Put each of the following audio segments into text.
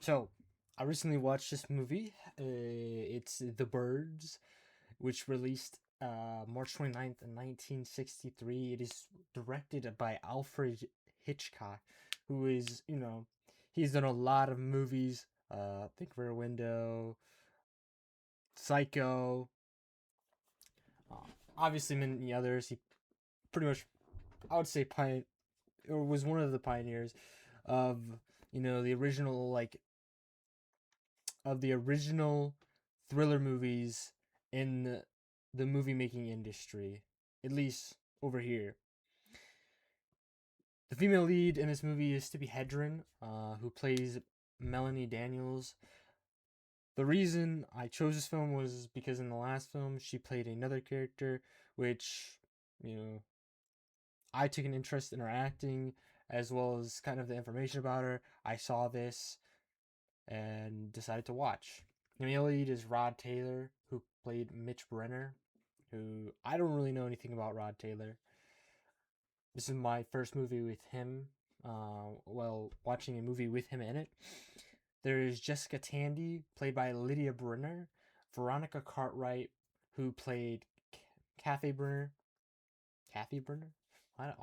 So, I recently watched this movie. It's The Birds, which released March 29th, 1963. It is directed by Alfred Hitchcock, who is, he's done a lot of movies. Think Rear Window, Psycho, uh, obviously many others. He pretty much, I would say, or was one of the pioneers of, the original, of the original thriller movies in the movie making industry, at least over here. The female lead in this movie is Tippi Hedren, who plays Melanie Daniels. The reason I chose this film was because in the last film she played another character, which, you know, I took an interest in her acting as well as kind of the information about her. I saw this and decided to watch. The male lead is Rod Taylor, who played Mitch Brenner, who I don't really know anything about Rod Taylor. This is my first movie with him, watching a movie with him in it. There is Jessica Tandy, played by Lydia Brenner, Veronica Cartwright, who played Kathy Brenner. Kathy Brenner? I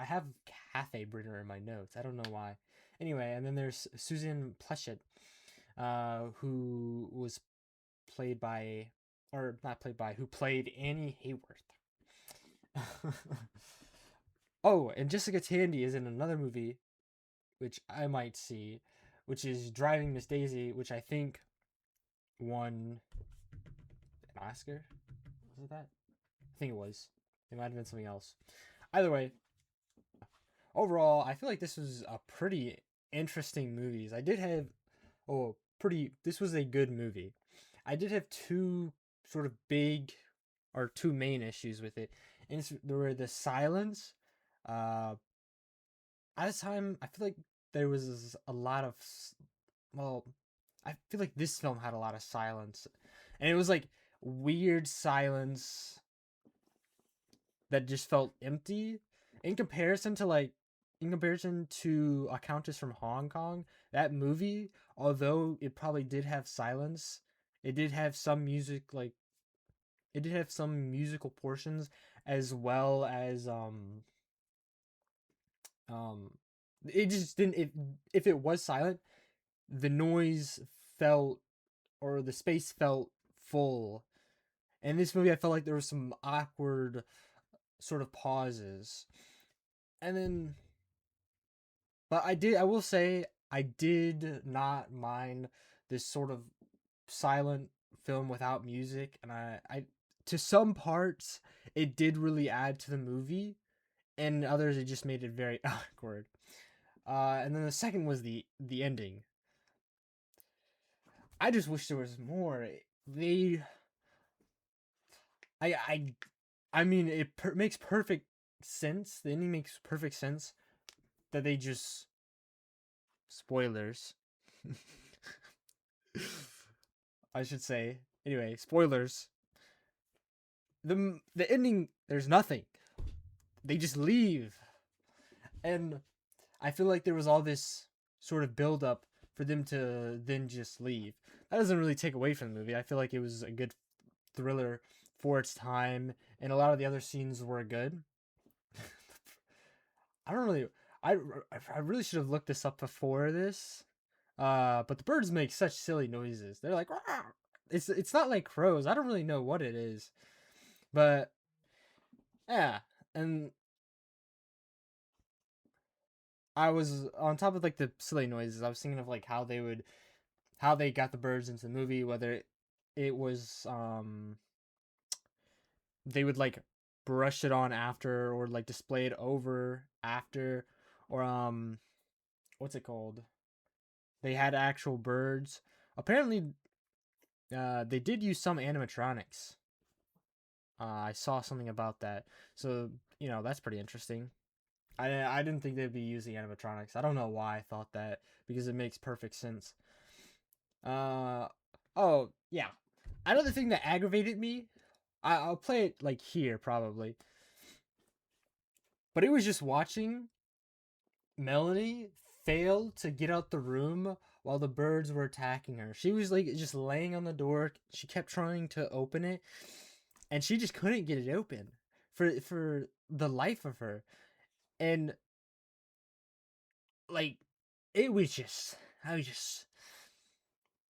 have Kathy Brenner in my notes. I don't know why. Anyway, and then there's Susan Pleshette, who was played by, or not played by, who played Annie Hayworth. Oh, and Jessica Tandy is in another movie, which I might see, which is Driving Miss Daisy, which I think won an Oscar. Was it that? I think it was. It might have been something else. Either way, overall, I feel like this was a pretty interesting movie. This was a good movie. I did have two sort of big, or two main issues with it. And there were the silence. Uh, at the time, I feel like there was a lot of, well, I feel like this film had a lot of silence. And it was like weird silence that just felt empty in comparison to A Countess from Hong Kong. That movie, although it probably did have silence, it did have some it did have some musical portions, as well as um it just didn't if it was silent, the noise felt, or the space felt full. In this movie I felt like there was some awkward sort of pauses. And then, but I will say I did not mind this sort of silent film without music. And I to some parts it did really add to the movie, and others it just made it very awkward. And then the second was the ending. I just wish there was more. They I I mean, makes perfect sense. The ending makes perfect sense that they just, spoilers. I should say. Anyway, spoilers. The ending, there's nothing. They just leave. And I feel like there was all this sort of build up for them to then just leave. That doesn't really take away from the movie. I feel like it was a good thriller for its time, and a lot of the other scenes were good. I don't really. I, I really should have looked this up before this. But the birds make such silly noises. They're like, "Rah!" It's not like crows. I don't really know what it is, but yeah. And I was on top of like the silly noises. I was thinking of like how they got the birds into the movie. Whether it was they would like brush it on after, or like display it over after, or what's it called? They had actual birds. Apparently, they did use some animatronics. I saw something about that, so that's pretty interesting. I didn't think they'd be using animatronics. I don't know why I thought that, because it makes perfect sense. Uh oh yeah, another thing that aggravated me. I'll play it like here probably, but it was just watching Melanie fail to get out the room while the birds were attacking her. She was like just laying on the door. She kept trying to open it, and she just couldn't get it open for the life of her. And like it was just I was just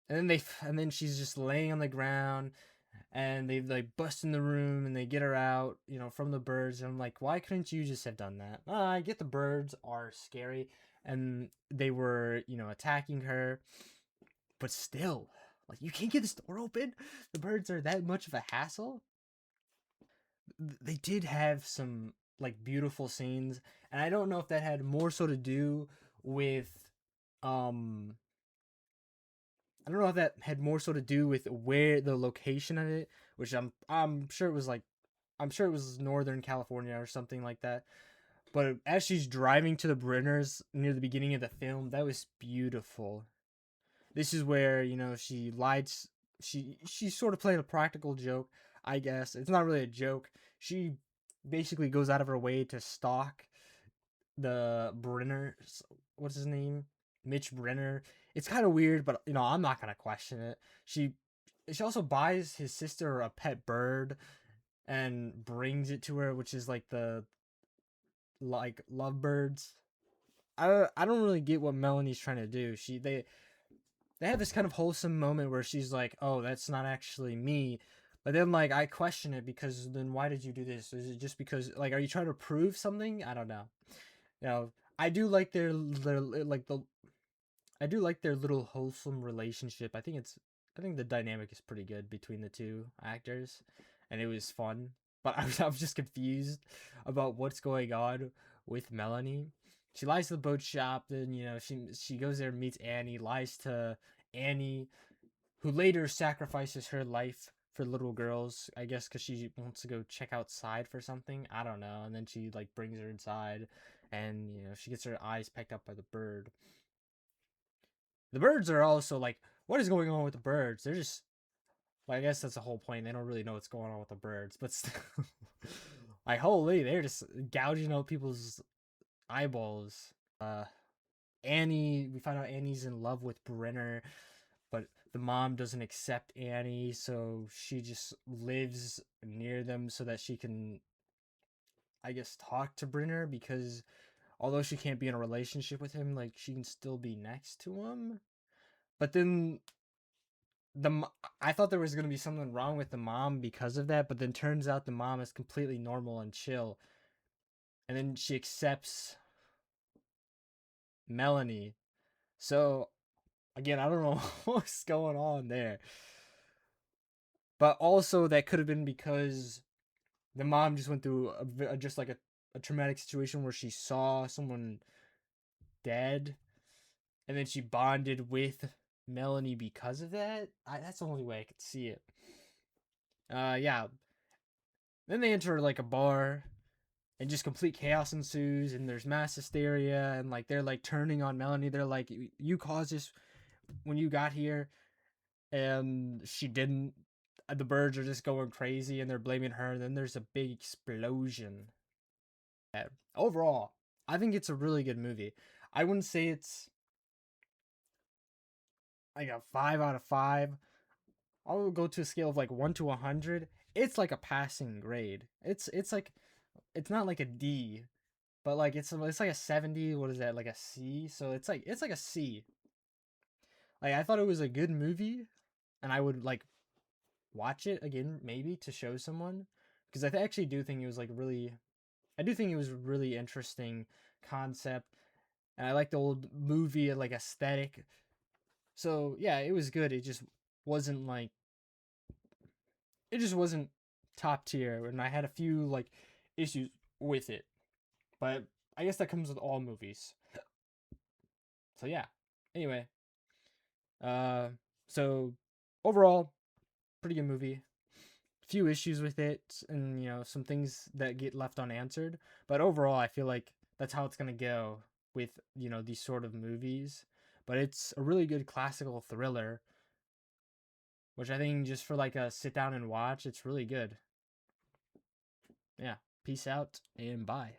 and then she's just laying on the ground, and they like bust in the room and they get her out, from the birds. And I'm like, why couldn't you just have done that? I get the birds are scary and they were, attacking her, but still, like, you can't get this door open. The birds are that much of a hassle. They did have some like beautiful scenes, and I don't know if that had more so to do with um I don't know if that had more so to do with where the location of it, which I'm sure it was like I'm sure it was Northern California or something like that. But as she's driving to the Brenners near the beginning of the film, that was beautiful. This is where, she lied. She sort of played a practical joke, I guess. It's not really a joke. She basically goes out of her way to stalk the Brenner. What's his name? Mitch Brenner. It's kind of weird, but I'm not gonna question it. She also buys his sister a pet bird and brings it to her, which is like the like lovebirds. I don't really get what Melanie's trying to do. They have this kind of wholesome moment where she's like, "Oh, that's not actually me." But then like I question it, because then why did you do this? Is it just because, like, are you trying to prove something? I don't know. I do like their like the I do like their little wholesome relationship. I think the dynamic is pretty good between the two actors, and it was fun. But I was just confused about what's going on with Melanie. She lies to the boat shop, then she goes there and meets Annie, lies to Annie, who later sacrifices her life for little girls. I guess because she wants to go check outside for something. I don't know. And then she like brings her inside, and she gets her eyes pecked up by the bird. The birds are also like, what is going on with the birds? They're just, well, I guess that's the whole point. They don't really know what's going on with the birds, but still, like, holy, they're just gouging out people's eyeballs. Uh, Annie, we find out Annie's in love with Brenner, but the mom doesn't accept Annie, so she just lives near them so that she can, I guess, talk to Brenner, because although she can't be in a relationship with him, like, she can still be next to him. But then I thought there was going to be something wrong with the mom because of that, but then turns out the mom is completely normal and chill. And then she accepts Melanie. So, again, I don't know what's going on there. But also, that could have been because the mom just went through just like a traumatic situation where she saw someone dead, and then she bonded with Melanie because of that. That's the only way I could see it. Yeah. Then they enter like a bar, and just complete chaos ensues, and there's mass hysteria, and like they're like turning on Melanie. They're like, you caused this when you got here, and she didn't. The birds are just going crazy, and they're blaming her. And then there's a big explosion. Yeah. Overall, I think it's a really good movie. I wouldn't say it's like a 5 out of 5. I'll go to a scale of like 1 to 100. It's like a passing grade. It's like, it's not like a D, but like it's like a 70. What is that, like a C? So it's like a C. Like, I thought it was a good movie, and I would like watch it again maybe to show someone, because actually do think it was like really, I do think it was really interesting concept, and I like the old movie like aesthetic. So yeah, it was good. Wasn't like it just wasn't top tier, and I had a few like issues with it, but I guess that comes with all movies. So yeah. Anyway, uh, so overall, pretty good movie. Few issues with it, and some things that get left unanswered. But overall, I feel like that's how it's gonna go with these sort of movies. But it's a really good classical thriller, which I think just for like a sit down and watch, it's really good. Yeah. Peace out and bye.